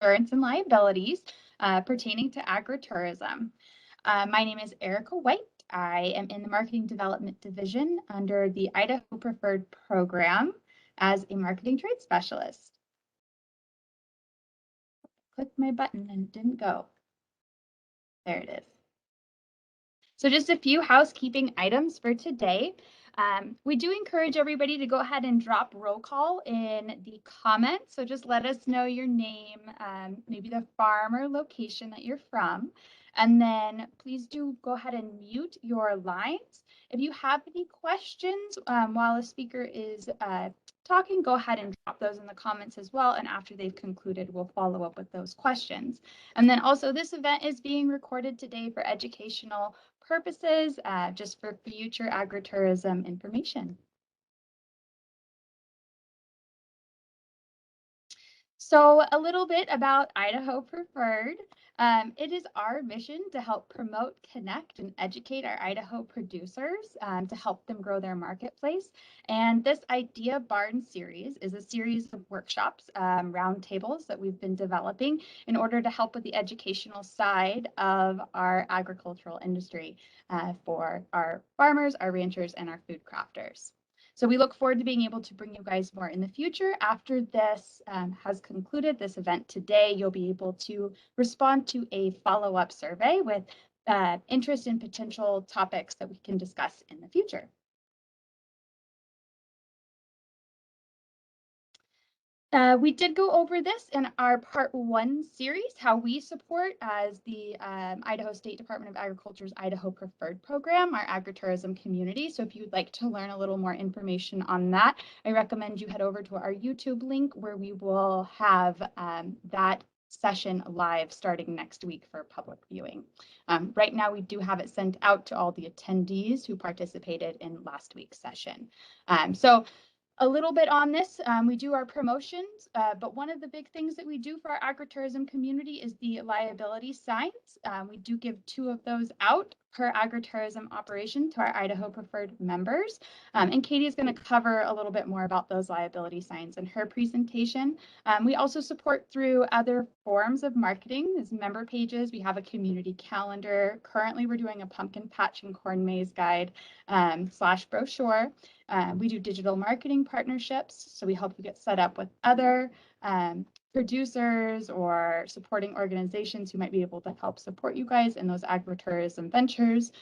insurance and liabilities pertaining to agritourism. My name is 𝗟𝗏𝗽𝗏. I am in the Marketing Development Division under the Idaho Preferred Program as a Marketing Trade Specialist. Clicked my button and it didn't go. There it is. So just a few housekeeping items for today. We do encourage everybody to go ahead and drop roll call in the comments. So just let us know your name, maybe the farm or location that you're from. And then please do go ahead and mute your lines. If you have any questions while a speaker is talking, go ahead and drop those in the comments as well. And after they've concluded, we'll follow up with those questions. And then also this event is being recorded today for educational purposes, just for future agritourism information. So a little bit about Idaho Preferred. It is our mission to help promote, connect, and educate our Idaho producers to help them grow their marketplace. And this Idea Barn series is a series of workshops, roundtables that we've been developing in order to help with the educational side of our agricultural industry for our farmers, our ranchers, and our food crafters. So we look forward to being able to bring you guys more in the future. After this has concluded, this event today, you'll be able to respond to a follow-up survey with interest in potential topics that we can discuss in the future. We did go over this in our part 1 series, how we support as the Idaho State Department of Agriculture's Idaho Preferred Program, our agritourism community. So if you'd like to learn a little more information on that, I recommend you head over to our YouTube link where we will have that session live starting next week for public viewing. Right now, we do have it sent out to all the attendees who participated in last week's session. So a little bit on this, we do our promotions, but one of the big things that we do for our agritourism community is the liability signs. We do give 2 of those out per agritourism operation to our Idaho Preferred members. And Katie is going to cover a little bit more about those liability signs in her presentation. We also support through other forms of marketing as member pages. We have a community calendar. Currently, we're doing a pumpkin patch and corn maze guide / brochure. We do digital marketing partnerships, so we help you get set up with other producers or supporting organizations who might be able to help support you guys in those agritourism ventures.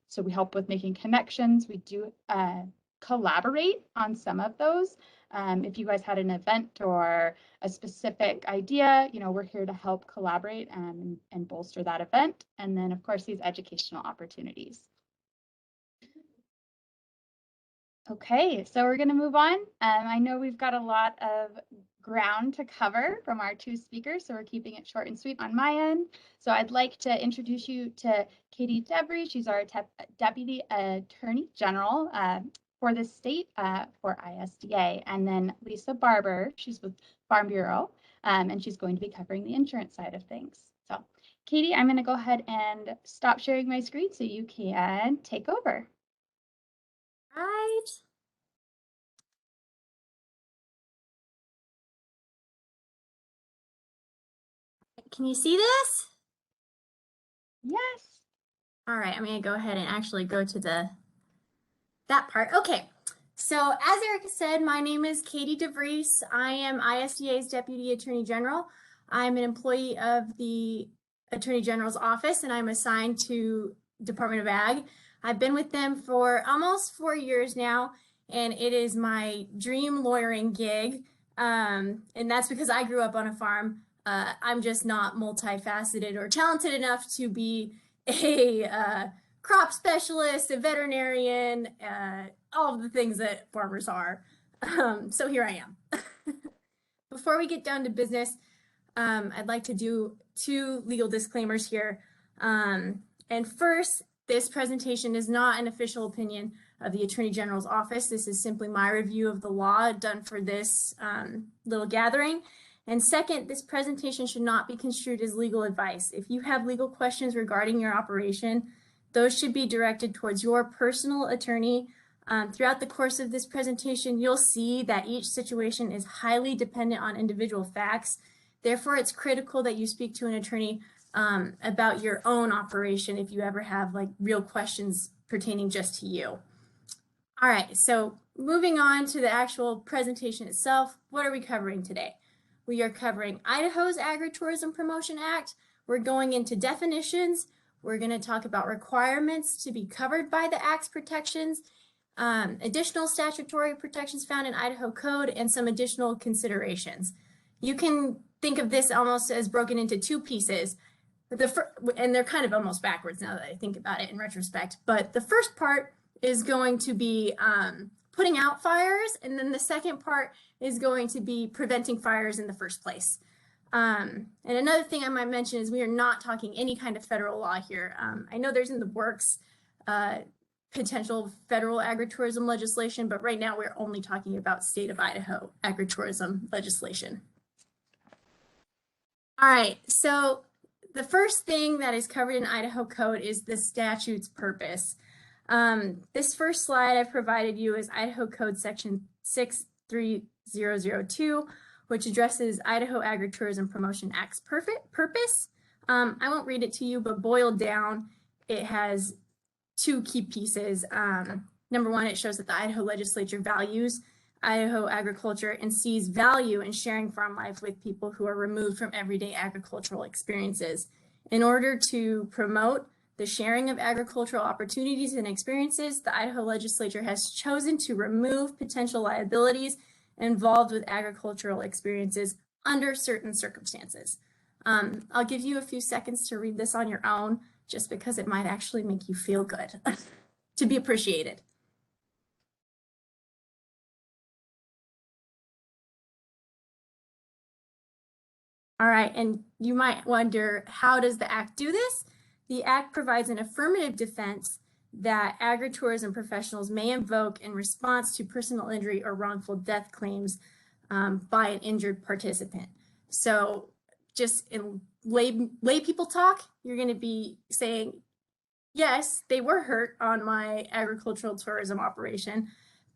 So we help with making connections. We do collaborate on some of those. If you guys had an event or a specific idea, you know, we're here to help collaborate and bolster that event. And then, of course, these educational opportunities. Okay, so we're going to move on. I know we've got a lot of ground to cover from our 2 speakers, so we're keeping it short and sweet on my end. So I'd like to introduce you to 𝗏𝗏𝗃𝗏. She's our Deputy Attorney General for the state for ISDA. And then Lisa Barber, she's with Farm Bureau, and she's going to be covering the insurance side of things. So Katie, I'm going to go ahead and stop sharing my screen so you can take over. Right. Can you see this? Yes. All right, I'm going to go ahead and actually go to that part. Okay, so as Erica said, my name is 𝗏𝗏𝗃𝗏. I am ISDA's Deputy Attorney General. I'm an employee of the Attorney General's office, and I'm assigned to Department of Ag. I've been with them for almost 4 years now, and it is my dream lawyering gig. And that's because I grew up on a farm. I'm just not multifaceted or talented enough to be a crop specialist, a veterinarian, all of the things that farmers are. So here I am. Before we get down to business, I'd like to do 2 legal disclaimers here. And first, this presentation is not an official opinion of the Attorney General's office. This is simply my review of the law done for this little gathering. And second, this presentation should not be construed as legal advice. If you have legal questions regarding your operation, those should be directed towards your personal attorney. Throughout the course of this presentation, you'll see that each situation is highly dependent on individual facts. Therefore, it's critical that you speak to an attorney about your own operation if you ever have like real questions pertaining just to you. All right, so moving on to the actual presentation itself, what are we covering today? We are covering Idaho's Agritourism Promotion Act. We're going into definitions. We're going to talk about requirements to be covered by the Act's protections, additional statutory protections found in Idaho Code, and some additional considerations. You can think of this almost as broken into two pieces, and they're kind of almost backwards now that I think about it in retrospect. But the first part is going to be putting out fires, and then the second part is going to be preventing fires in the first place. And another thing I might mention is we are not talking any kind of federal law here. I know there's in the works potential federal agritourism legislation, but right now we're only talking about state of Idaho agritourism legislation. All right, so the first thing that is covered in Idaho Code is the statute's purpose. This first slide I've provided you is Idaho Code section 63002, which addresses Idaho Agritourism Promotion Act's purpose. I won't read it to you, but boiled down, it has two key pieces. Number one, it shows that the Idaho legislature values Idaho agriculture and sees value in sharing farm life with people who are removed from everyday agricultural experiences. In order to promote the sharing of agricultural opportunities and experiences, the Idaho legislature has chosen to remove potential liabilities involved with agricultural experiences under certain circumstances. I'll give you a few seconds to read this on your own, just because it might actually make you feel good to be appreciated. All right, and you might wonder, how does the Act do this? The Act provides an affirmative defense that agritourism professionals may invoke in response to personal injury or wrongful death claims by an injured participant. So just in lay people talk, you're going to be saying, yes, they were hurt on my agricultural tourism operation,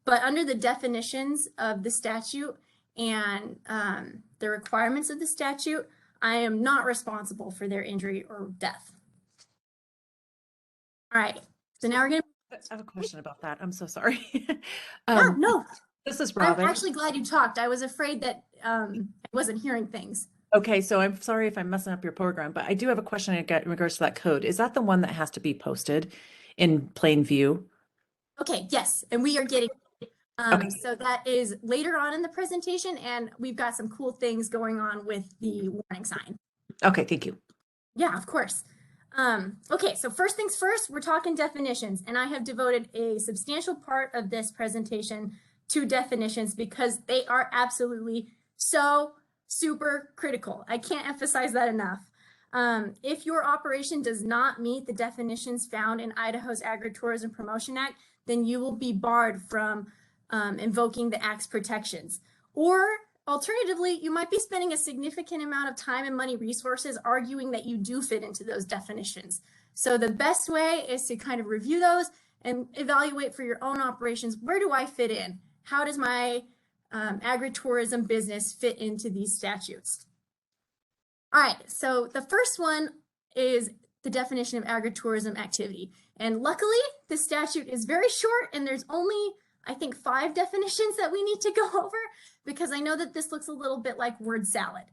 but under the definitions of the statute and the requirements of the statute, I am not responsible for their injury or death. All right, so now we're going to... I have a question about that. I'm so sorry. No. This is Robin. I'm actually glad you talked. I was afraid that I wasn't hearing things. Okay, so I'm sorry if I'm messing up your program, but I do have a question in regards to that code. Is that the one that has to be posted in plain view? Okay, yes, and we are getting... Okay. So that is later on in the presentation, and we've got some cool things going on with the warning sign. Okay, thank you. Yeah, of course. Okay, so first things first, we're talking definitions, and I have devoted a substantial part of this presentation to definitions because they are absolutely so super critical. I can't emphasize that enough. If your operation does not meet the definitions found in Idaho's Agritourism Promotion Act, then you will be barred from invoking the Act's protections. Or alternatively, you might be spending a significant amount of time and money resources arguing that you do fit into those definitions. So the best way is to kind of review those and evaluate for your own operations, where do I fit in? How does my agritourism business fit into these statutes? All right, so the first one is the definition of agritourism activity. And luckily, the statute is very short and there's only, I think, 5 definitions that we need to go over, because I know that this looks a little bit like word salad.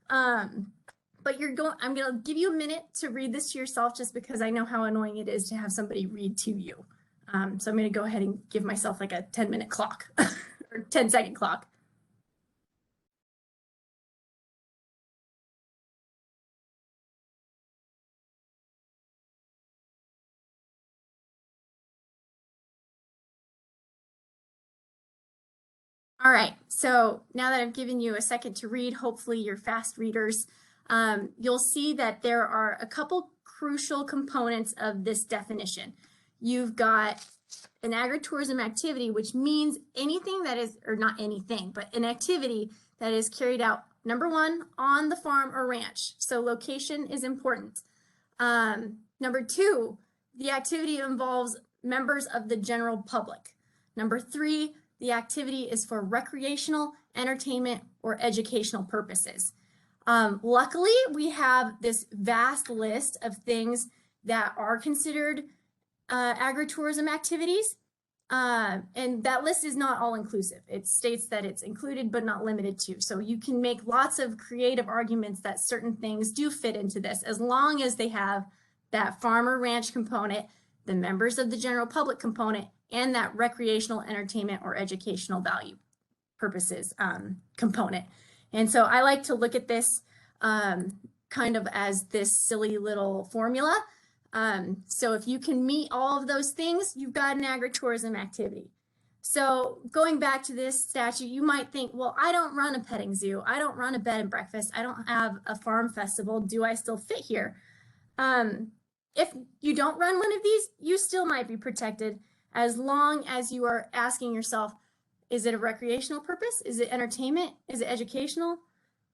But I'm going to give you a minute to read this to yourself, just because I know how annoying it is to have somebody read to you. So I'm going to go ahead and give myself like a 10-minute clock or 10-second clock. All right, so now that I've given you a second to read, hopefully you're fast readers, you'll see that there are a couple crucial components of this definition. You've got an agritourism activity, which means anything that is, or not anything, but an activity that is carried out, number one, on the farm or ranch. So location is important. Number two, the activity involves members of the general public. Number three, the activity is for recreational, entertainment, or educational purposes. Luckily, we have this vast list of things that are considered agritourism activities. And that list is not all inclusive. It states that it's included but not limited to. So you can make lots of creative arguments that certain things do fit into this, as long as they have that farmer ranch component, the members of the general public component, and that recreational, entertainment, or educational value purposes component. And so I like to look at this kind of as this silly little formula. So if you can meet all of those things, you've got an agritourism activity. So going back to this statute, you might think, well, I don't run a petting zoo. I don't run a bed and breakfast. I don't have a farm festival. Do I still fit here? If you don't run one of these, you still might be protected, as long as you are asking yourself, is it a recreational purpose? Is it entertainment? Is it educational?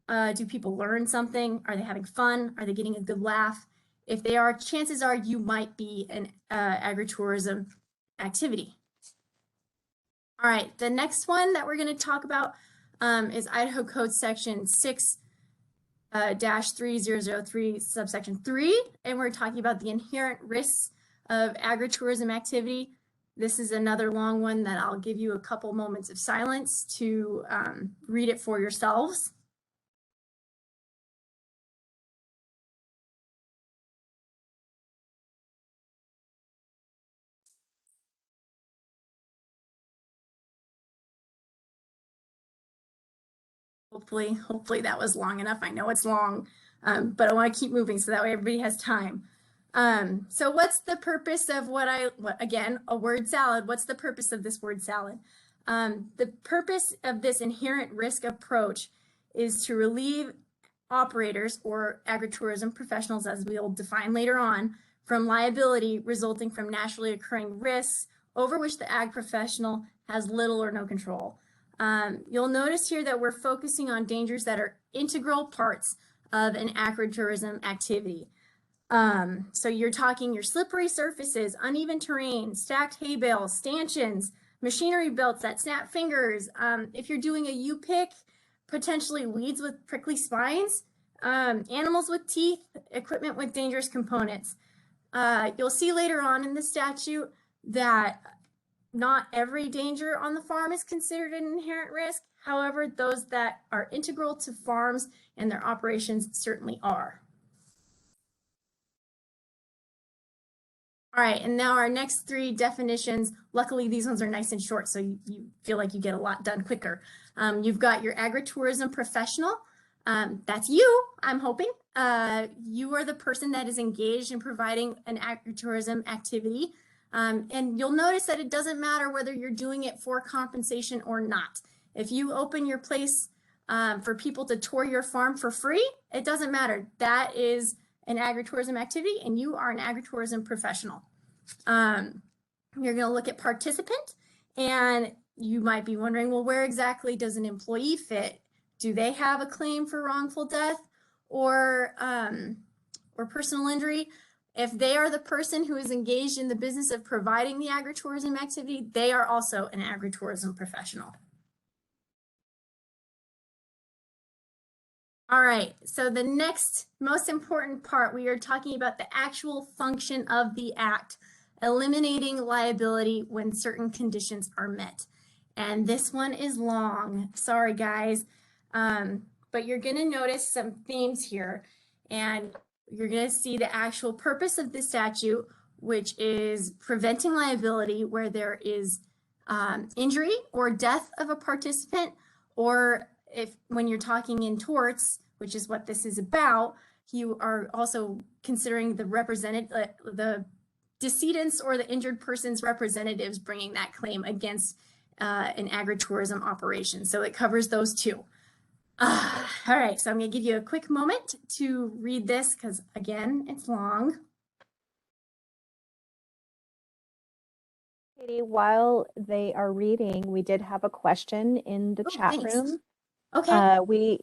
Do people learn something? Are they having fun? Are they getting a good laugh? If they are, chances are you might be an agritourism activity. All right, the next one that we're going to talk about is Idaho Code Section 6-3003, subsection 3, and we're talking about the inherent risks of agritourism activity. This is another long one that I'll give you a couple moments of silence to read it for yourselves. Hopefully that was long enough. I know it's long, but I want to keep moving so that way everybody has time. So what's the purpose of again, a word salad? What's the purpose of this word salad? The purpose of this inherent risk approach is to relieve operators or agritourism professionals, as we'll define later on, from liability resulting from naturally occurring risks over which the ag professional has little or no control. You'll notice here that we're focusing on dangers that are integral parts of an agritourism activity. So you're talking your slippery surfaces, uneven terrain, stacked hay bales, stanchions, machinery belts that snap fingers. If you're doing a U-pick, potentially weeds with prickly spines, animals with teeth, equipment with dangerous components. You'll see later on in the statute that not every danger on the farm is considered an inherent risk. However, those that are integral to farms and their operations certainly are. All right, and now our next three definitions, luckily these ones are nice and short, so you feel like you get a lot done quicker. You've got your agritourism professional. That's you, I'm hoping. You are the person that is engaged in providing an agritourism activity. And you'll notice that it doesn't matter whether you're doing it for compensation or not. If you open your place for people to tour your farm for free, it doesn't matter. That is an agritourism activity and you are an agritourism professional. You're going to look at participant, and you might be wondering, well, where exactly does an employee fit? Do they have a claim for wrongful death or personal injury? If they are the person who is engaged in the business of providing the agritourism activity, they are also an agritourism professional. All right, so the next most important part, we are talking about the actual function of the act, eliminating liability when certain conditions are met. And this one is long, sorry guys, but you're gonna notice some themes here, and you're going to see the actual purpose of the statute, which is preventing liability where there is injury or death of a participant, or when you're talking in torts, which is what this is about, you are also considering the decedents or the injured person's representatives bringing that claim against an agritourism operation. So it covers those two. All right, so I'm going to give you a quick moment to read this because, again, it's long. Katie, while they are reading, we did have a question in the chat room. Okay.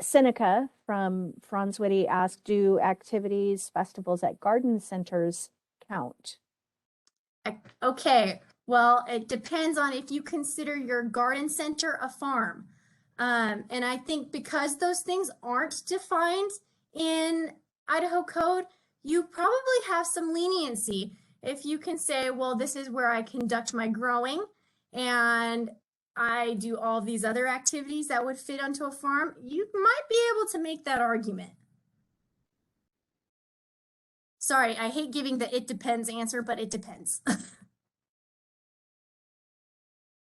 Seneca from Franz Whitty asked, do activities, festivals at garden centers count? Okay, well, it depends on if you consider your garden center a farm. And I think because those things aren't defined in Idaho code, you probably have some leniency. If you can say, well, this is where I conduct my growing and I do all of these other activities that would fit onto a farm, you might be able to make that argument. Sorry, I hate giving the it depends answer, but it depends.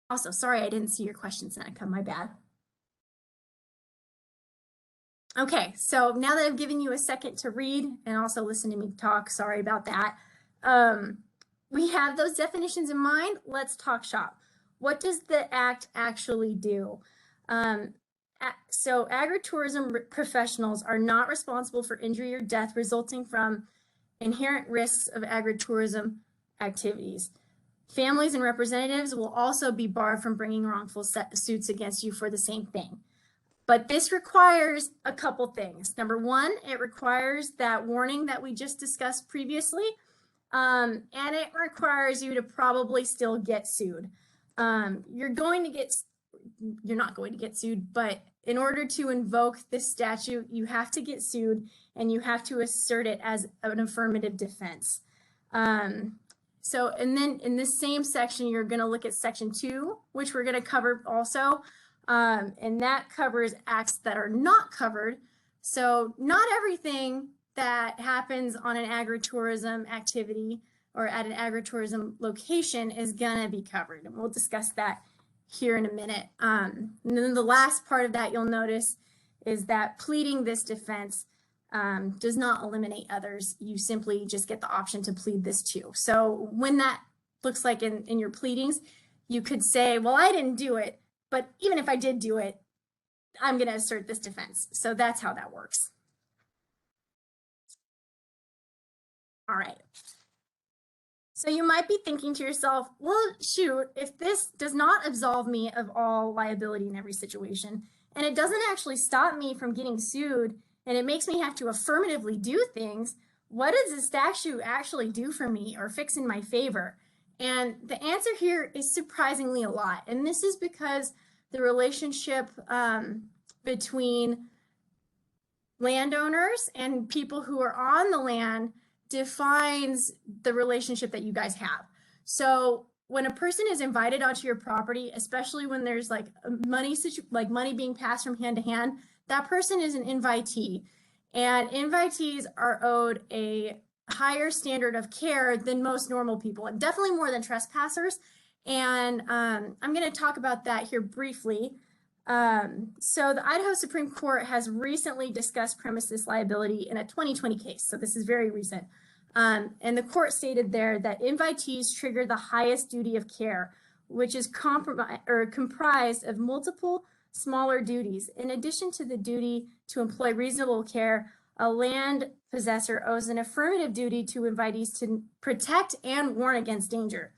Also, sorry, I didn't see your question, Seneca, my bad. Okay, so now that I've given you a second to read and also listen to me talk, sorry about that. We have those definitions in mind. Let's talk shop. What does the act actually do? So agritourism professionals are not responsible for injury or death resulting from inherent risks of agritourism activities. Families and representatives will also be barred from bringing wrongful suits against you for the same thing. But this requires a couple things. Number one, it requires that warning that we just discussed previously, and it requires you to probably still get sued. You're not going to get sued, but in order to invoke this statute, you have to get sued and you have to assert it as an affirmative defense. And then in this same section, you're going to look at section 2, which we're going to cover also. And that covers acts that are not covered. So not everything that happens on an agritourism activity or at an agritourism location is going to be covered. And we'll discuss that here in a minute. And then the last part of that you'll notice is that pleading this defense does not eliminate others. You simply just get the option to plead this too. So when that looks like in your pleadings, you could say, well, I didn't do it, but even if I did do it, I'm going to assert this defense. So that's how that works. All right. So you might be thinking to yourself, well, shoot, if this does not absolve me of all liability in every situation, and it doesn't actually stop me from getting sued, and it makes me have to affirmatively do things, what does the statute actually do for me or fix in my favor? And the answer here is surprisingly a lot. And this is because the relationship between landowners and people who are on the land defines the relationship that you guys have. So when a person is invited onto your property, especially when there's like money being passed from hand to hand, that person is an invitee, and invitees are owed a higher standard of care than most normal people, and definitely more than trespassers. And I'm going to talk about that here briefly. So the Idaho Supreme Court has recently discussed premises liability in a 2020 case. So this is very recent. And the court stated there that invitees trigger the highest duty of care, which is comprised of multiple smaller duties. In addition to the duty to employ reasonable care, a land possessor owes an affirmative duty to invitees to protect and warn against danger.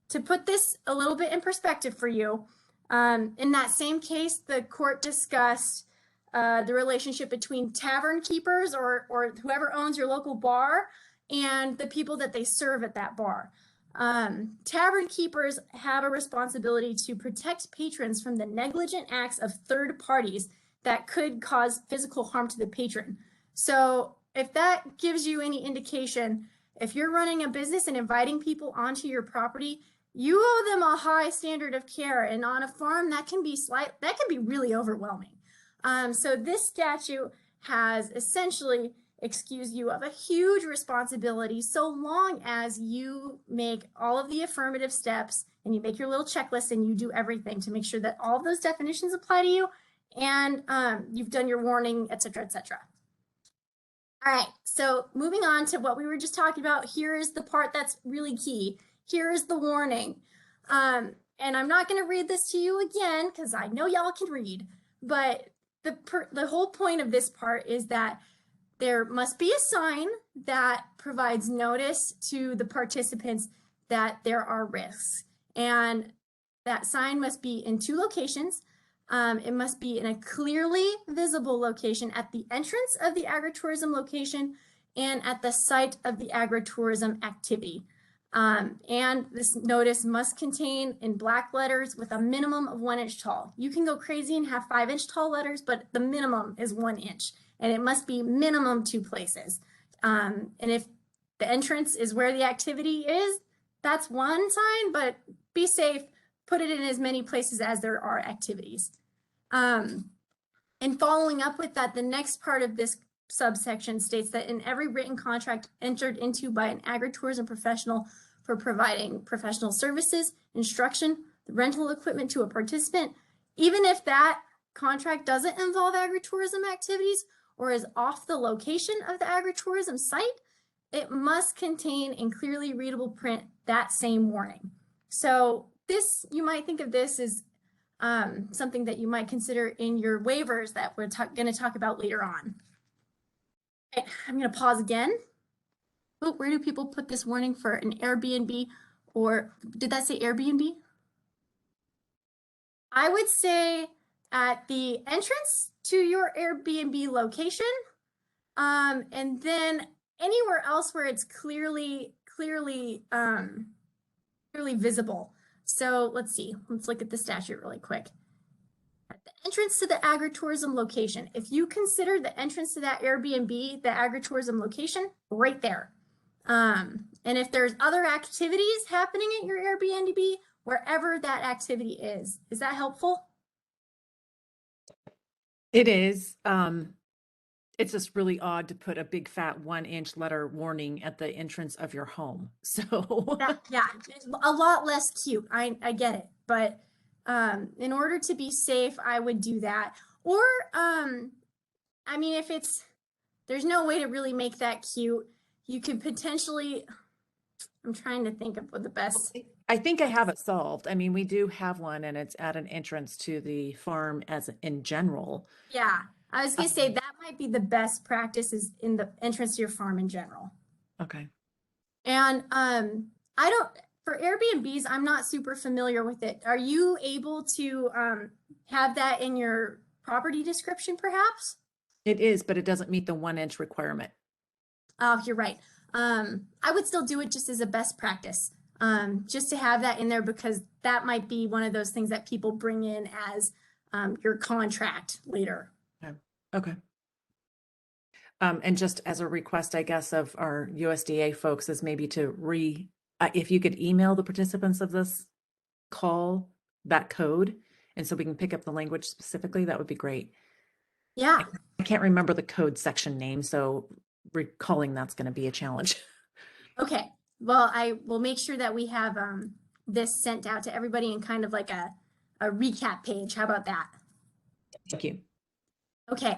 To put this a little bit in perspective for you, in that same case, the court discussed the relationship between tavern keepers or whoever owns your local bar and the people that they serve at that bar. Tavern keepers have a responsibility to protect patrons from the negligent acts of third parties that could cause physical harm to the patron. So if that gives you any indication, if you're running a business and inviting people onto your property, you owe them a high standard of care, and on a farm that can be really overwhelming. So this statute has essentially excused you of a huge responsibility so long as you make all of the affirmative steps and you make your little checklist and you do everything to make sure that all of those definitions apply to you, and you've done your warning, etc., etc. All right, so moving on to what we were just talking about, here is the part that's really key. Here is the warning. And I'm not going to read this to you again because I know y'all can read, but the whole point of this part is that there must be a sign that provides notice to the participants that there are risks. And that sign must be in 2 locations. It must be in a clearly visible location at the entrance of the agritourism location and at the site of the agritourism activity. And this notice must contain in black letters with a minimum of 1 inch tall. You can go crazy and have 5 inch tall letters, but the minimum is 1 inch, and it must be minimum 2 places. And if the entrance is where the activity is, that's one sign, but be safe, put it in as many places as there are activities. And following up with that, the next part of this subsection states that in every written contract entered into by an agritourism professional for providing professional services, instruction, the rental equipment to a participant, even if that contract doesn't involve agritourism activities or is off the location of the agritourism site, it must contain in clearly readable print that same warning. So this, you might think of this as something that you might consider in your waivers that we're going to talk about later on. Okay, I'm going to pause again. Oh, where do people put this warning for an Airbnb, or did that say Airbnb? I would say at the entrance to your Airbnb location, and then anywhere else where it's clearly visible. So let's see, let's look at the statute really quick. At the entrance to the agritourism location, if you consider the entrance to that Airbnb, the agritourism location, right there. And if there's other activities happening at your Airbnb, wherever that activity is that helpful? It is. It's just really odd to put a big fat 1 inch letter warning at the entrance of your home. So yeah, a lot less cute. I get it, but in order to be safe, I would do that. Or I mean, if there's no way to really make that cute, you could potentially, I'm trying to think of what the best. I think I have it solved. I mean, we do have one, and it's at an entrance to the farm as in general. Yeah, I was gonna say that might be the best practice, is in the entrance to your farm in general. Okay. And for Airbnbs, I'm not super familiar with it. Are you able to have that in your property description perhaps? It is, but it doesn't meet the 1 inch requirement. Oh, you're right. I would still do it just as a best practice, just to have that in there, because that might be one of those things that people bring in as your contract later. Okay. And just as a request, I guess, of our USDA folks, is maybe to if you could email the participants of this call that code, and so we can pick up the language specifically, that would be great. Yeah. I can't remember the code section name, so recalling that's going to be a challenge. Okay. Well, I will make sure that we have this sent out to everybody in kind of like a recap page. How about that? Thank you. Okay.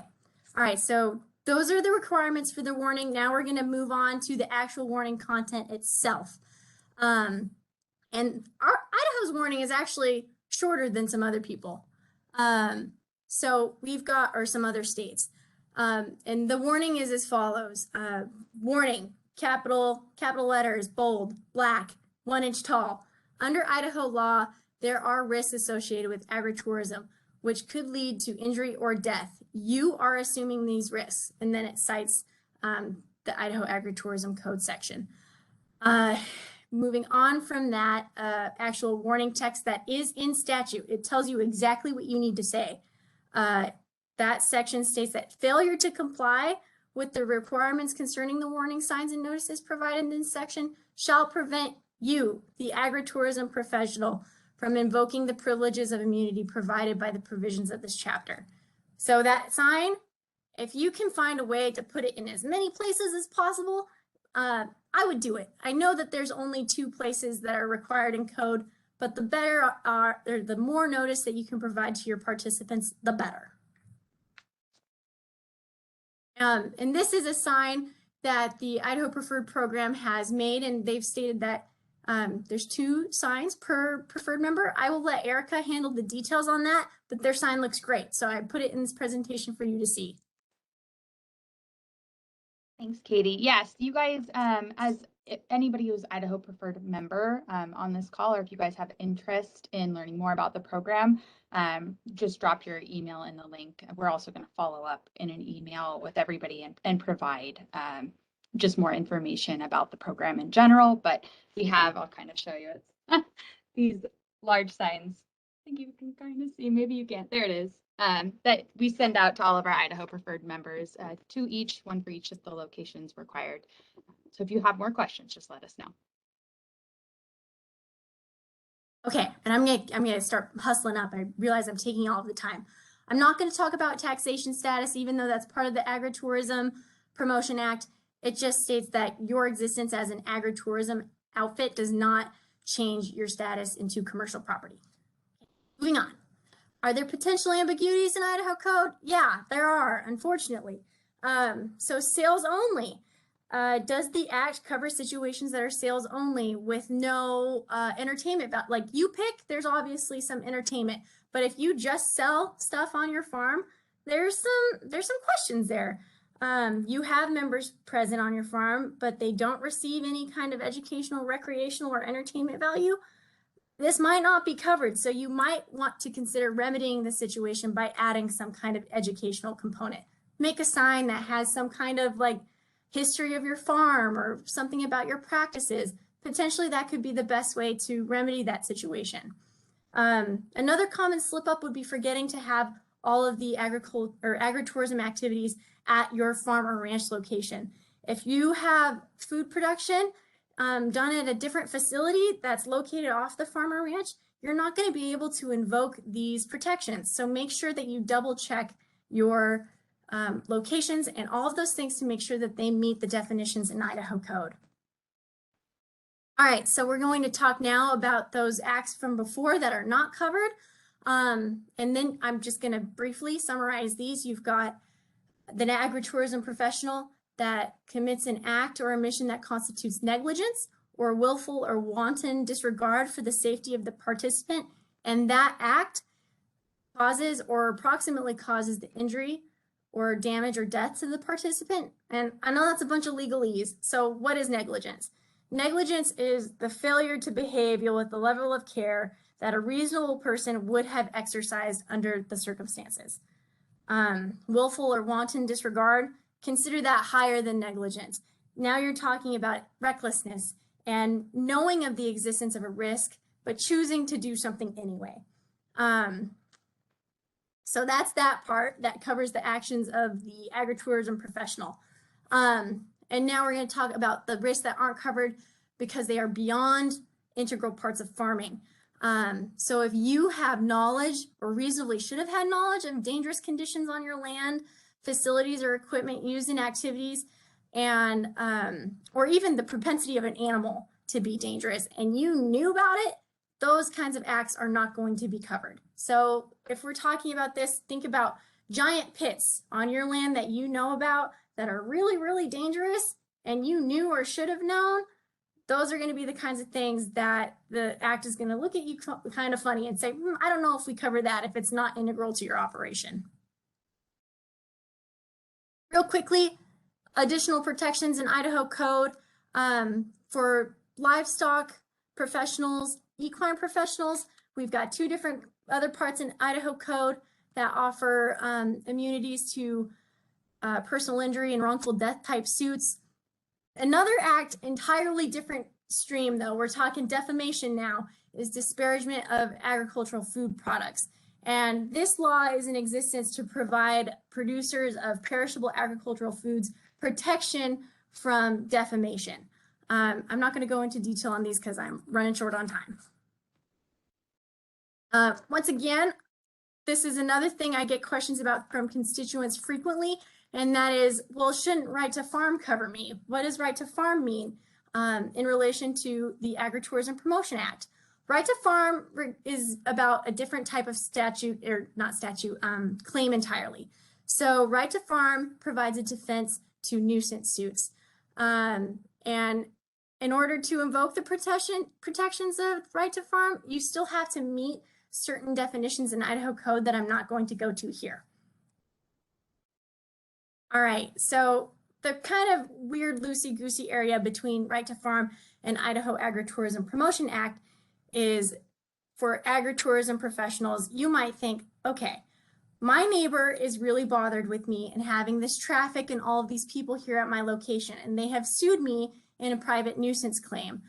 All right. So those are the requirements for the warning. Now we're going to move on to the actual warning content itself. And Idaho's warning is actually shorter than some other people. So we've got, or some other states. And the warning is as follows. Warning, capital letters, bold, black, 1 inch tall. Under Idaho law, there are risks associated with agritourism, which could lead to injury or death. You are assuming these risks. And then it cites the Idaho Agritourism Code section. Moving on from that actual warning text that is in statute, it tells you exactly what you need to say. That section states that failure to comply with the requirements concerning the warning signs and notices provided in this section shall prevent you, the agritourism professional, from invoking the privileges of immunity provided by the provisions of this chapter. So that sign, if you can find a way to put it in as many places as possible, I would do it. I know that there's only 2 places that are required in code, but the more notice that you can provide to your participants, the better. And this is a sign that the Idaho Preferred Program has made, and they've stated that there's 2 signs per preferred member. I will let Erica handle the details on that, but their sign looks great. So I put it in this presentation for you to see. Thanks, Katie. Yes, you guys, as anybody who's Idaho Preferred member on this call, or if you guys have interest in learning more about the program, just drop your email in the link. We're also going to follow up in an email with everybody and provide just more information about the program in general. But we have, I'll kind of show you it. These large signs. I think you can kind of see, maybe you can't, there it is, that we send out to all of our Idaho preferred members, to each, one for each of the locations required. So if you have more questions, just let us know. Okay, and I'm gonna start hustling up. I realize I'm taking all of the time. I'm not going to talk about taxation status, even though that's part of the Agritourism Promotion Act. It just states that your existence as an agritourism outfit does not change your status into commercial property. Moving on. Are there potential ambiguities in Idaho code? Yeah, there are, unfortunately. So sales only. Does the act cover situations that are sales only with no entertainment? Like you pick, there's obviously some entertainment, but if you just sell stuff on your farm, there's some questions there. You have members present on your farm, but they don't receive any kind of educational, recreational, or entertainment value. This might not be covered, so you might want to consider remedying the situation by adding some kind of educational component. Make a sign that has some kind of like history of your farm or something about your practices. Potentially that could be the best way to remedy that situation. Another common slip up would be forgetting to have all of the agritourism activities at your farm or ranch location. If you have food production done at a different facility that's located off the farm or ranch, you're not going to be able to invoke these protections. So make sure that you double check your locations and all of those things to make sure that they meet the definitions in Idaho code. All right, so we're going to talk now about those acts from before that are not covered. And then I'm just going to briefly summarize these. You've got the agritourism professional that commits an act or omission that constitutes negligence or willful or wanton disregard for the safety of the participant, and that act causes or approximately causes the injury or damage or death to the participant. And I know that's a bunch of legalese. So what is negligence? Negligence is the failure to behave with the level of care that a reasonable person would have exercised under the circumstances. Willful or wanton disregard, consider that higher than negligence. Now you're talking about recklessness and knowing of the existence of a risk, but choosing to do something anyway. So that's that part that covers the actions of the agritourism professional. And now we're going to talk about the risks that aren't covered because they are beyond integral parts of farming. So if you have knowledge or reasonably should have had knowledge of dangerous conditions on your land, facilities or equipment used in activities, and or even the propensity of an animal to be dangerous, and you knew about it, those kinds of acts are not going to be covered. So if we're talking about this, think about giant pits on your land that you know about that are really, really dangerous and you knew or should have known. Those are going to be the kinds of things that the act is going to look at you kind of funny and say, I don't know if we cover that if it's not integral to your operation. Real quickly, additional protections in Idaho code for livestock professionals, equine professionals. We've got two different other parts in Idaho code that offer immunities to personal injury and wrongful death type suits. Another act, entirely different stream though, we're talking defamation now, is disparagement of agricultural food products. And this law is in existence to provide producers of perishable agricultural foods protection from defamation. I'm not going to go into detail on these because I'm running short on time. Once again, this is another thing I get questions about from constituents frequently, and that is, well, shouldn't right to farm cover me? What does right to farm mean in relation to the Agritourism Promotion Act? Right to farm is about a different type of statute, or not statute, claim entirely. So right to farm provides a defense to nuisance suits. And in order to invoke the protections of right to farm, you still have to meet certain definitions in Idaho code that I'm not going to go to here. All right, so the kind of weird loosey-goosey area between right to farm and Idaho Agritourism Promotion Act is for agritourism professionals. You might think, okay, my neighbor is really bothered with me and having this traffic and all of these people here at my location, and they have sued me in a private nuisance claim.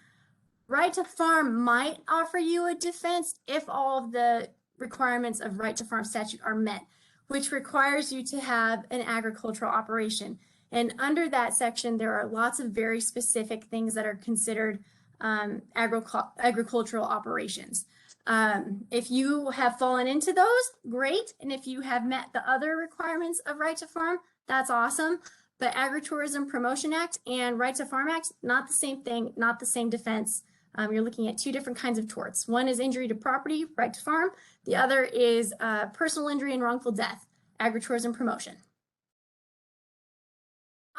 Right to Farm might offer you a defense if all of the requirements of Right to Farm statute are met, which requires you to have an agricultural operation. And under that section, there are lots of very specific things that are considered agricultural operations. If you have fallen into those, great. And if you have met the other requirements of Right to Farm, that's awesome. But Agritourism Promotion Act and Right to Farm Act, not the same thing, not the same defense. You're looking at two different kinds of torts. One is injury to property, right to farm. The other is personal injury and wrongful death, agritourism promotion.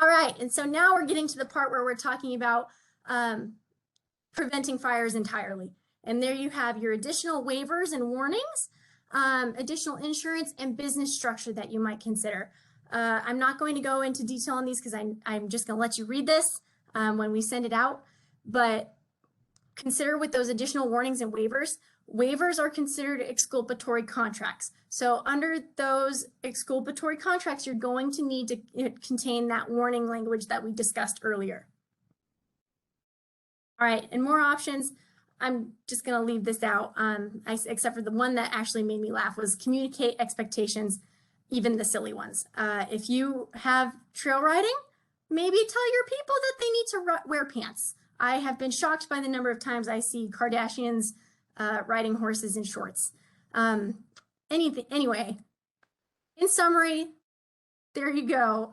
All right, and so now we're getting to the part where we're talking about preventing fires entirely. And there you have your additional waivers and warnings, additional insurance and business structure that you might consider. I'm not going to go into detail on these because I'm just going to let you read this when we send it out. But consider with those additional warnings and waivers, waivers are considered exculpatory contracts. So under those exculpatory contracts, you're going to need to contain that warning language that we discussed earlier. All right, and more options. I'm just going to leave this out, except for the one that actually made me laugh was communicate expectations, even the silly ones. If you have trail riding, maybe tell your people that they need to wear pants. I have been shocked by the number of times I see Kardashians riding horses in shorts. Anyway, in summary, there you go.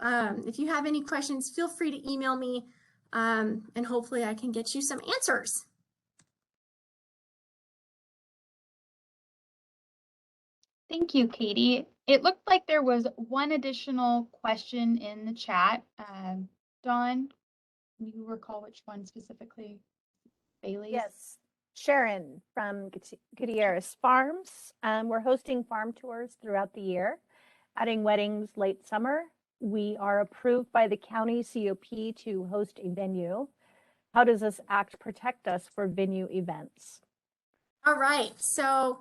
If you have any questions, feel free to email me, and hopefully I can get you some answers. Thank you, Katie. It looked like there was one additional question in the chat. Dawn, can you recall which one specifically? Bailey? Yes, Sharon from Gutierrez Farms. We're hosting farm tours throughout the year, adding weddings late summer. We are approved by the county COP to host a venue. How does this act protect us for venue events? All right, so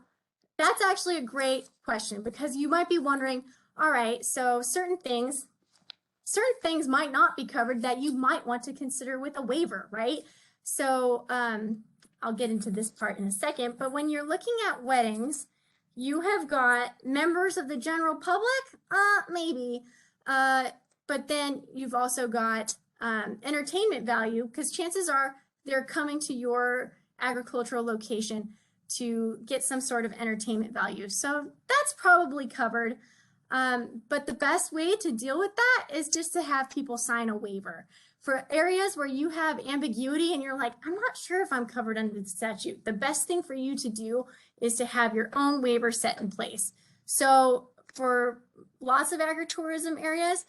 that's actually a great question because you might be wondering, all right, so certain things might not be covered that you might want to consider with a waiver, right? So I'll get into this part in a second, but when you're looking at weddings, you have got members of the general public, maybe, but then you've also got entertainment value because chances are they're coming to your agricultural location to get some sort of entertainment value. So that's probably covered. But the best way to deal with that is just to have people sign a waiver. For areas where you have ambiguity and you're like, I'm not sure if I'm covered under the statute, the best thing for you to do is to have your own waiver set in place. So for lots of agritourism areas,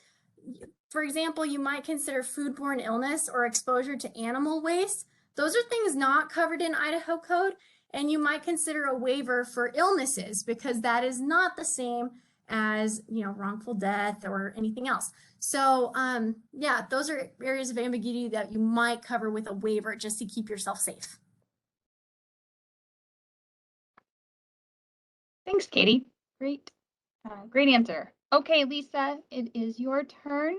for example, you might consider foodborne illness or exposure to animal waste. Those are things not covered in Idaho code. And you might consider a waiver for illnesses because that is not the same as, wrongful death or anything else. So yeah, those are areas of ambiguity that you might cover with a waiver just to keep yourself safe. Thanks, Katie. Great. Great answer. Okay, Lisa, it is your turn.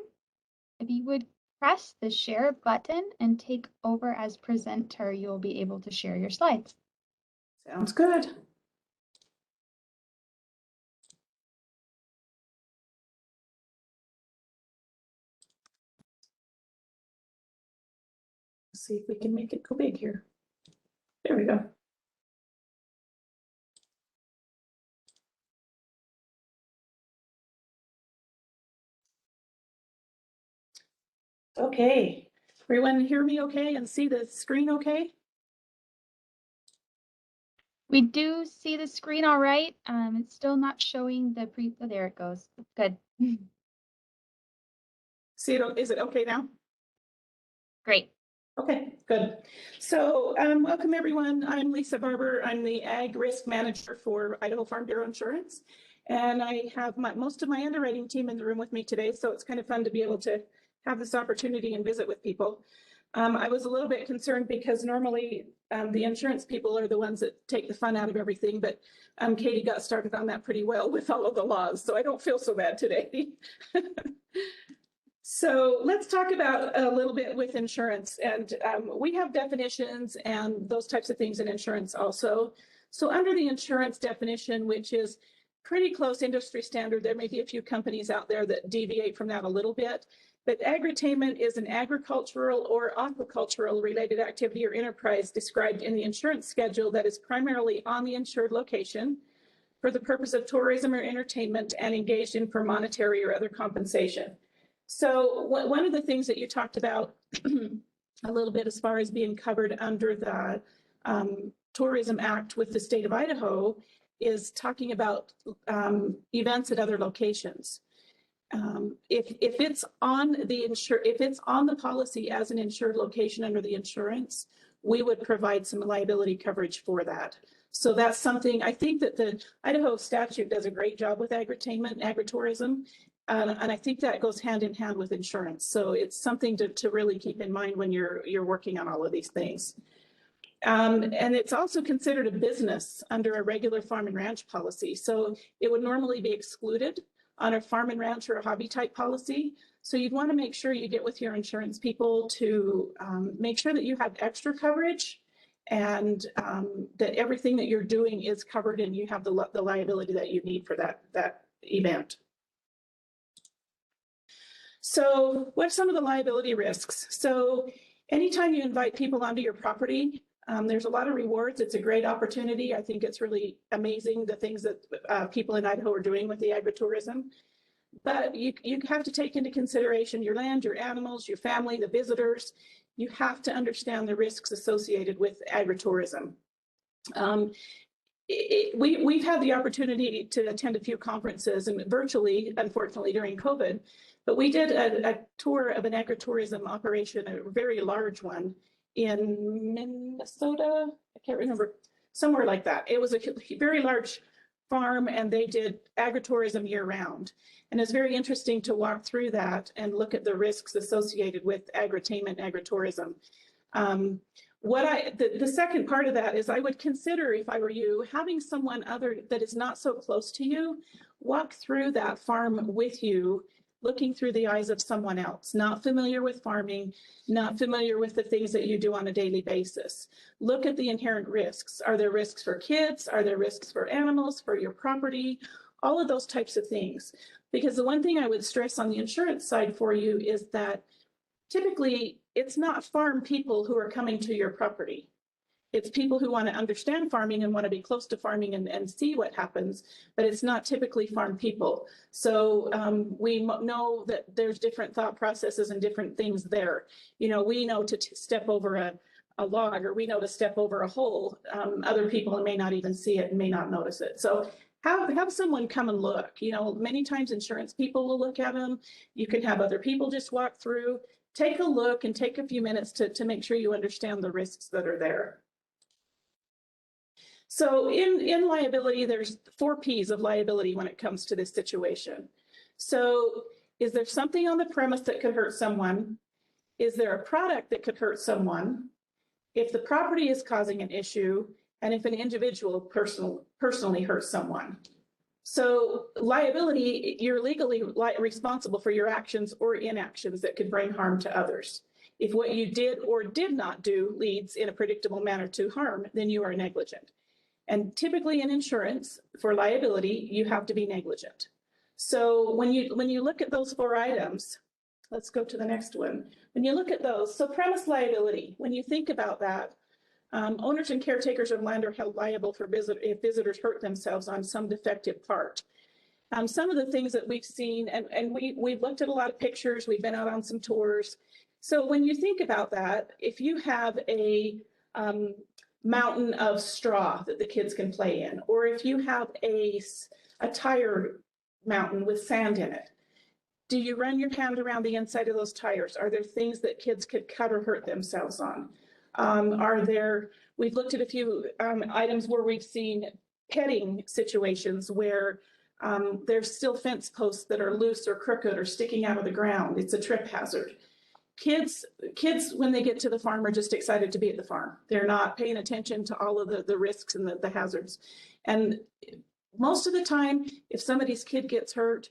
If you would press the share button and take over as presenter, you'll be able to share your slides. Sounds good. Let's see if we can make it go big here. There we go. Okay, everyone hear me okay and see the screen okay? We do see the screen all right. It's still not showing the oh, there it goes. Good. See it, is it okay now? Great. Okay, good. So welcome everyone. I'm Lisa Barber. I'm the Ag Risk Manager for Idaho Farm Bureau Insurance. And I have most of my underwriting team in the room with me today. So it's kind of fun to be able to have this opportunity and visit with people. I was a little bit concerned because normally the insurance people are the ones that take the fun out of everything, but Katie got started on that pretty well with all of the laws, so I don't feel so bad today. So let's talk about a little bit with insurance, and we have definitions and those types of things in insurance also. So under the insurance definition, which is pretty close industry standard, there may be a few companies out there that deviate from that a little bit, but agritainment is an agricultural or aquacultural related activity or enterprise described in the insurance schedule that is primarily on the insured location for the purpose of tourism or entertainment and engaged in for monetary or other compensation. So one of the things that you talked about a little bit as far as being covered under the Tourism Act with the state of Idaho is talking about events at other locations. If it's on the policy as an insured location under the insurance, we would provide some liability coverage for that. So that's something I think that the Idaho statute does a great job with agritainment and agritourism. And I think that goes hand in hand with insurance. So it's something to really keep in mind when you're working on all of these things. And it's also considered a business under a regular farm and ranch policy. So it would normally be excluded on a farm and ranch or a hobby type policy. So you'd want to make sure you get with your insurance people to make sure that you have extra coverage and that everything that you're doing is covered and you have the liability that you need for that event. So what are some of the liability risks? So anytime you invite people onto your property, there's a lot of rewards. It's a great opportunity. I think it's really amazing the things that people in Idaho are doing with the agritourism. But you have to take into consideration your land, your animals, your family, the visitors. You have to understand the risks associated with agritourism. We've had the opportunity to attend a few conferences and virtually, unfortunately, during COVID. But we did a tour of an agritourism operation, a very large one in Minnesota. I can't remember, somewhere like that. It was a very large farm and they did agritourism year round. And it's very interesting to walk through that and look at the risks associated with agritainment and agritourism. The second part of that is I would consider, if I were you, having someone other that is not so close to you walk through that farm with you, looking through the eyes of someone else, not familiar with farming, not familiar with the things that you do on a daily basis. Look at the inherent risks. Are there risks for kids? Are there risks for animals, for your property? All of those types of things. Because the one thing I would stress on the insurance side for you is that typically it's not farm people who are coming to your property. It's people who want to understand farming and want to be close to farming and see what happens, but it's not typically farm people. So we know that there's different thought processes and different things there. You know, we know to step over a log, or we know to step over a hole. Other people may not even see it and may not notice it. So have someone come and look. You know, many times insurance people will look at them. You can have other people just walk through. Take a look and take a few minutes to make sure you understand the risks that are there. So in liability, there's 4 P's of liability when it comes to this situation. So is there something on the premise that could hurt someone? Is there a product that could hurt someone? If the property is causing an issue, and if an individual personally hurts someone. So liability, you're legally responsible for your actions or inactions that could bring harm to others. If what you did or did not do leads in a predictable manner to harm, then you are negligent. And typically in insurance, for liability, you have to be negligent. So when you look at those 4 items, let's go to the next one. When you look at those, so premise liability, when you think about that, owners and caretakers of land are held liable for if visitors hurt themselves on some defective part. Some of the things that we've seen, and we've looked at a lot of pictures, we've been out on some tours. So when you think about that, if you have a mountain of straw that the kids can play in, or if you have a tire mountain with sand in it, do you run your hand around the inside of those tires? Are there things that kids could cut or hurt themselves on? We've looked at a few items where we've seen petting situations where there's still fence posts that are loose or crooked or sticking out of the ground. It's a trip hazard. kids, when they get to the farm, are just excited to be at the farm. They're not paying attention to all of the risks and the hazards. And most of the time, if somebody's kid gets hurt,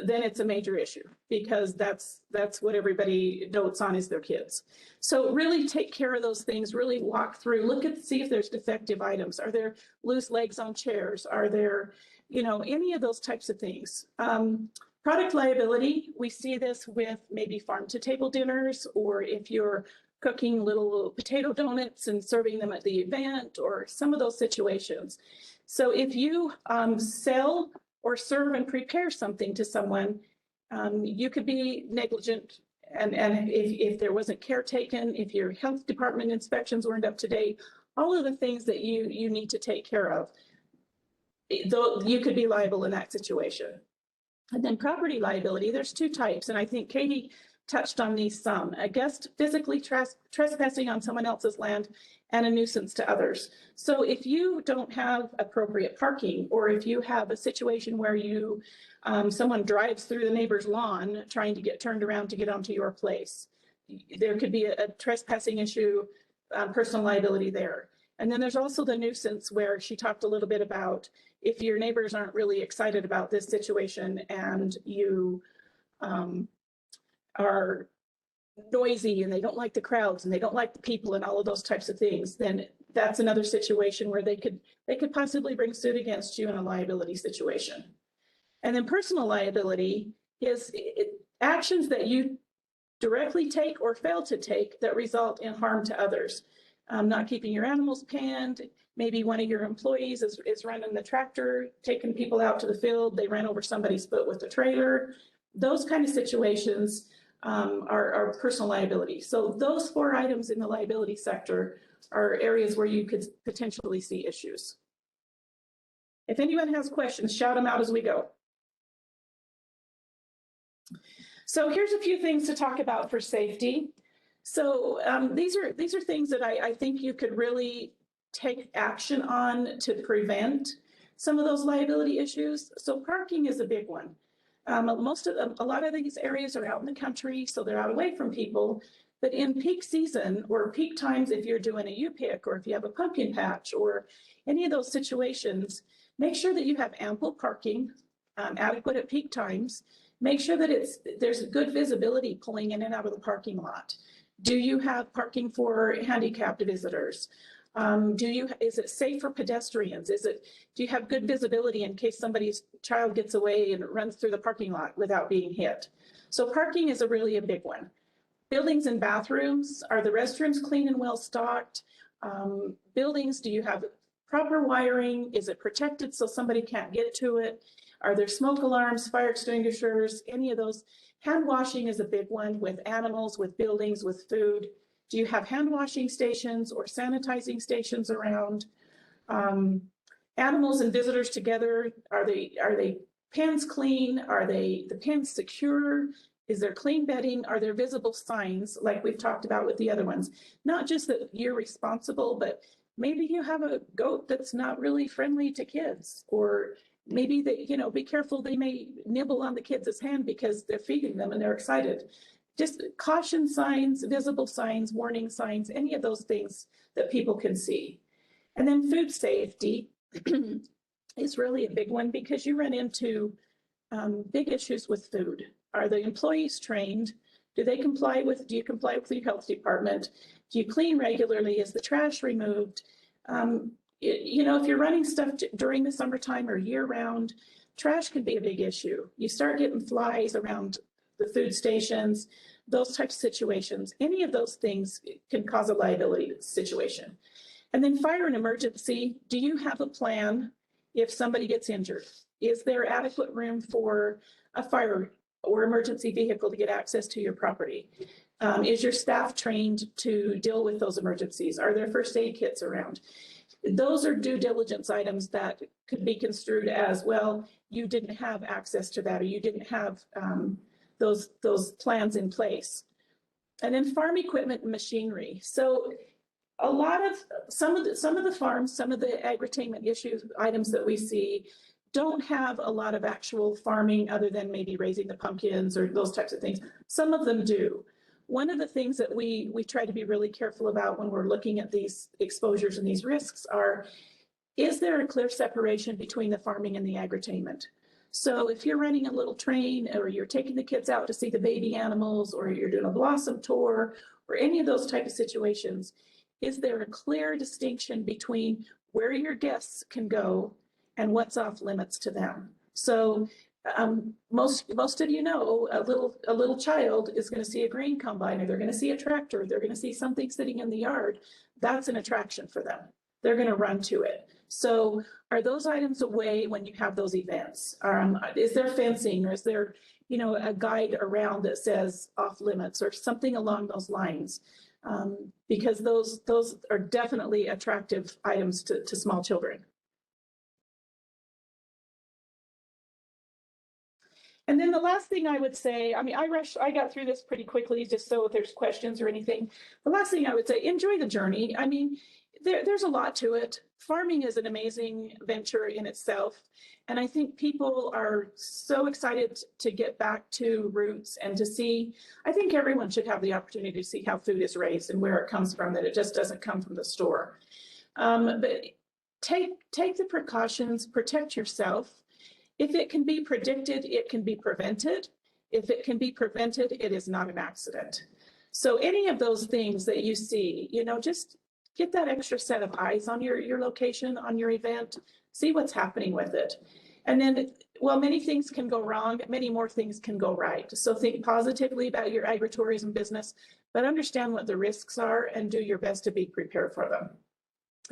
then it's a major issue, because that's what everybody notes on is their kids. So really take care of those things, really walk through, see if there's defective items. Are there loose legs on chairs? Are there, any of those types of things? Product liability, we see this with maybe farm to table dinners, or if you're cooking little potato donuts and serving them at the event, or some of those situations. So if you sell or serve and prepare something to someone, you could be negligent. And if there wasn't care taken, if your health department inspections weren't up to date, all of the things that you need to take care of, though you could be liable in that situation. And then property liability, there's two types, and I think Katie touched on these some. A guest physically trespassing on someone else's land, and a nuisance to others. So if you don't have appropriate parking, or if you have a situation where someone drives through the neighbor's lawn trying to get turned around to get onto your place, there could be a trespassing issue, personal liability there. And then there's also the nuisance, where she talked a little bit about if your neighbors aren't really excited about this situation and you are noisy and they don't like the crowds and they don't like the people and all of those types of things, then that's another situation where they could possibly bring suit against you in a liability situation. And then personal liability is actions that you directly take or fail to take that result in harm to others. Not keeping your animals panned. Maybe one of your employees is running the tractor, taking people out to the field. They ran over somebody's foot with the trailer. Those kind of situations are personal liability. So those 4 items in the liability sector are areas where you could potentially see issues. If anyone has questions, shout them out as we go. So here's a few things to talk about for safety. So these are things that I think you could really take action on to prevent some of those liability issues. So parking is a big one. A lot of these areas are out in the country, so they're out away from people. But in peak season or peak times, if you're doing a U-pick or if you have a pumpkin patch or any of those situations, make sure that you have ample parking, adequate at peak times. Make sure that there's good visibility pulling in and out of the parking lot. Do you have parking for handicapped visitors? Is it safe for pedestrians? Do you have good visibility in case somebody's child gets away and runs through the parking lot without being hit? So parking is really a big one. Buildings and bathrooms, are the restrooms clean and well stocked? Buildings, do you have proper wiring? Is it protected so somebody can't get to it? Are there smoke alarms, fire extinguishers, any of those? Hand washing is a big one with animals, with buildings, with food. Do you have hand washing stations or sanitizing stations around? Animals and visitors together, are they pens clean? Are the pens secure? Is there clean bedding? Are there visible signs like we've talked about with the other ones? Not just that you're responsible, but maybe you have a goat that's not really friendly to kids, or maybe they, be careful, they may nibble on the kids' hand because they're feeding them and they're excited. Just caution signs, visible signs, warning signs, any of those things that people can see. And then food safety is really a big one, because you run into big issues with food. Are the employees trained? Do you comply with your health department? Do you clean regularly? Is the trash removed? If you're running stuff during the summertime or year round, trash can be a big issue. You start getting flies around the food stations, those types of situations. Any of those things can cause a liability situation. And then fire and emergency, do you have a plan if somebody gets injured? Is there adequate room for a fire or emergency vehicle to get access to your property? Is your staff trained to deal with those emergencies? Are there first aid kits around? Those are due diligence items that could be construed as, well, you didn't have access to that, or you didn't have those plans in place. And then farm equipment and machinery. So a lot of some of the farms, some of the agritainment items that we see don't have a lot of actual farming other than maybe raising the pumpkins or those types of things. Some of them do. one of the things that we try to be really careful about when we're looking at these exposures and these risks is there a clear separation between the farming and the agritainment? So if you're running a little train, or you're taking the kids out to see the baby animals, or you're doing a blossom tour, or any of those type of situations, is there a clear distinction between where your guests can go and what's off limits to them? So most of you know, a little child is going to see a grain combine, or they're going to see a tractor, they're going to see something sitting in the yard. That's an attraction for them. They're going to run to it. So are those items away when you have those events? Is there fencing, or is there, you know, a guide around that says off limits or something along those lines? Because those are definitely attractive items to small children. And then the last thing I would say, I mean, I got through this pretty quickly, just so if there's questions or anything. The last thing I would say, enjoy the journey. I mean, there's a lot to it. Farming is an amazing venture in itself. And I think people are so excited to get back to roots and to see, I think everyone should have the opportunity to see how food is raised and where it comes from, that it just doesn't come from the store. But take the precautions, protect yourself. If it can be predicted, it can be prevented. If it can be prevented, it is not an accident. So any of those things that you see, you know, just get that extra set of eyes on your location, on your event, see what's happening with it. And then, well, many things can go wrong, many more things can go right. So think positively about your agritourism business, but understand what the risks are and do your best to be prepared for them.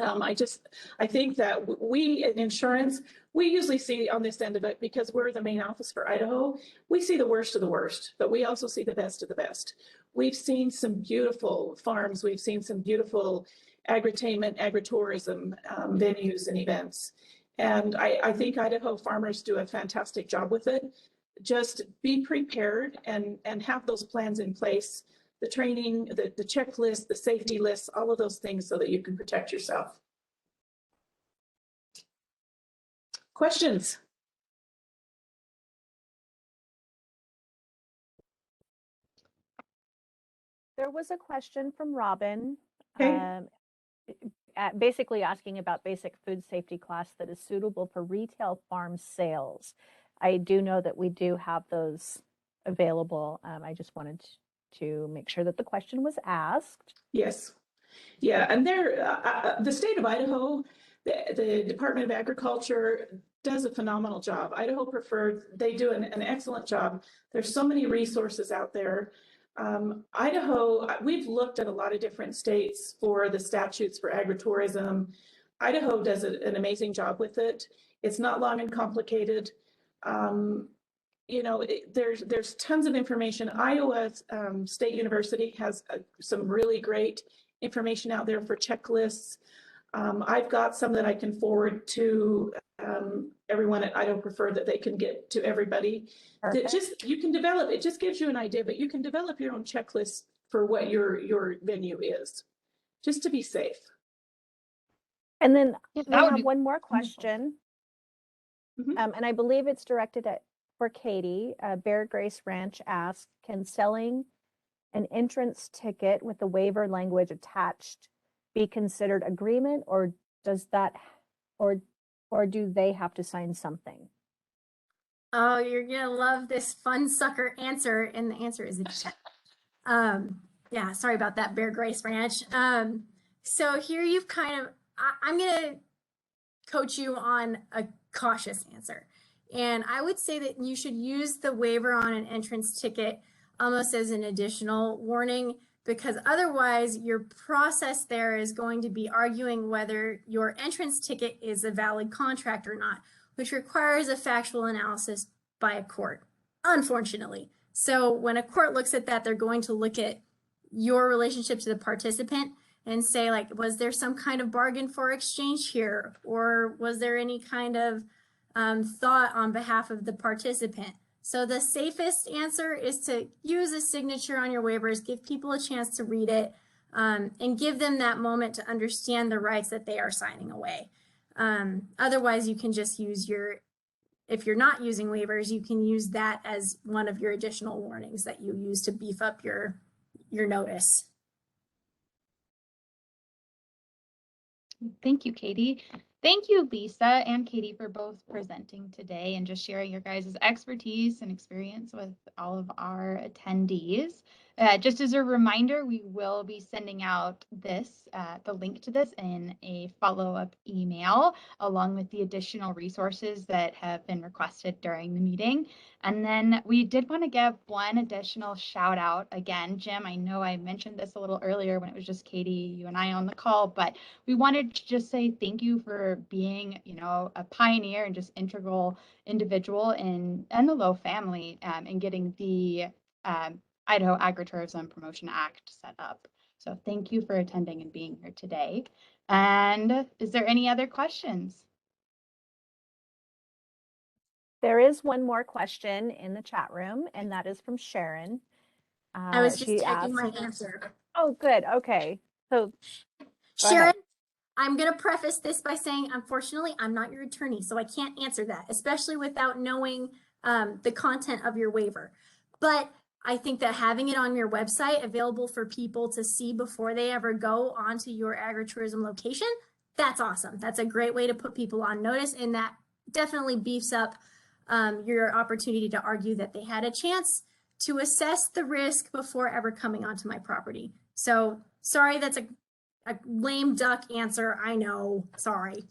I think that we in insurance, we usually see on this end of it, because we're the main office for Idaho, we see the worst of the worst, but we also see the best of the best. We've seen some beautiful farms. We've seen some beautiful agritainment, agritourism venues and events. And I think Idaho farmers do a fantastic job with it. Just be prepared and have those plans in place. The training, the checklist, the safety lists, all of those things so that you can protect yourself. Questions? There was a question from Robin, Okay. basically asking about basic food safety class that is suitable for retail farm sales. I do know that we do have those available. I just wanted to make sure that the question was asked. Yes. Yeah, and the state of Idaho, the Department of Agriculture does a phenomenal job. Idaho Preferred, they do an excellent job. There's so many resources out there. Idaho, we've looked at a lot of different states for the statutes for agritourism. Idaho does an amazing job with it. It's not long and complicated. You know, there's tons of information. Iowa State University has some really great information out there for checklists. I've got some that I can forward to everyone at Idaho Preferred that they can get to everybody. That just, you can develop, it just gives you an idea, but you can develop your own checklist for what your venue is, just to be safe. And then Yeah, we that would have be one more question, and I believe it's directed for Katie. Bear Grace Ranch asked, can selling an entrance ticket with the waiver language attached be considered agreement, or does that, or do they have to sign something? Oh, you're gonna love this fun sucker answer, and the answer is it. Yeah, sorry about that, Bear Grace Ranch. So here you've kind of, I'm gonna coach you on a cautious answer. And I would say that you should use the waiver on an entrance ticket almost as an additional warning, because otherwise your process there is going to be arguing whether your entrance ticket is a valid contract or not, which requires a factual analysis by a court, unfortunately. So when a court looks at that, they're going to look at your relationship to the participant and say, like, was there some kind of bargain for exchange here? Or was there any kind of thought on behalf of the participant? So the safest answer is to use a signature on your waivers, give people a chance to read it, and give them that moment to understand the rights that they are signing away. Otherwise, you can just use if you're not using waivers, you can use that as one of your additional warnings that you use to beef up your your notice. Thank you, Katie. Thank you, Lisa and Katie, for both presenting today and just sharing your guys' expertise and experience with all of our attendees. Just as a reminder, we will be sending out this, the link to this in a follow-up email, along with the additional resources that have been requested during the meeting. And then we did want to give one additional shout out. Again, Jim, I know I mentioned this a little earlier when it was just Katie, you and I on the call, but we wanted to just say thank you for being, you know, a pioneer and just integral individual in the Lowe family in getting the Idaho Agritourism Promotion Act set up. So thank you for attending and being here today. And is there any other questions? There is one more question in the chat room, and that is from Sharon. I was just She typing my asked- answer. Oh, good. Okay. So Go Sharon, ahead. I'm going to preface this by saying, unfortunately, I'm not your attorney, so I can't answer that, especially without knowing the content of your waiver. But I think that having it on your website available for people to see before they ever go onto your agritourism location, that's awesome. That's a great way to put people on notice, and that definitely beefs up your opportunity to argue that they had a chance to assess the risk before ever coming onto my property. So sorry, that's a lame duck answer. I know, sorry.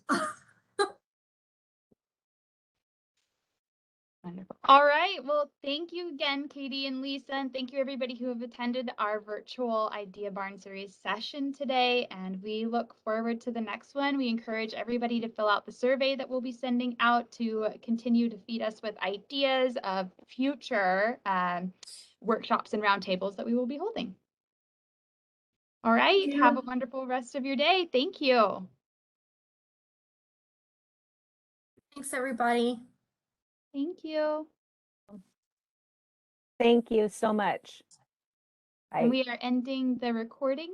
Wonderful. All right. Well, thank you again, Katie and Lisa, and thank you everybody who have attended our virtual Idea Barn Series session today. And we look forward to the next one. We encourage everybody to fill out the survey that we'll be sending out to continue to feed us with ideas of future workshops and roundtables that we will be holding. All right. Have a wonderful rest of your day. Thank you. Thanks, everybody. Thank you. thank you so much. And Bye. we are ending the recording.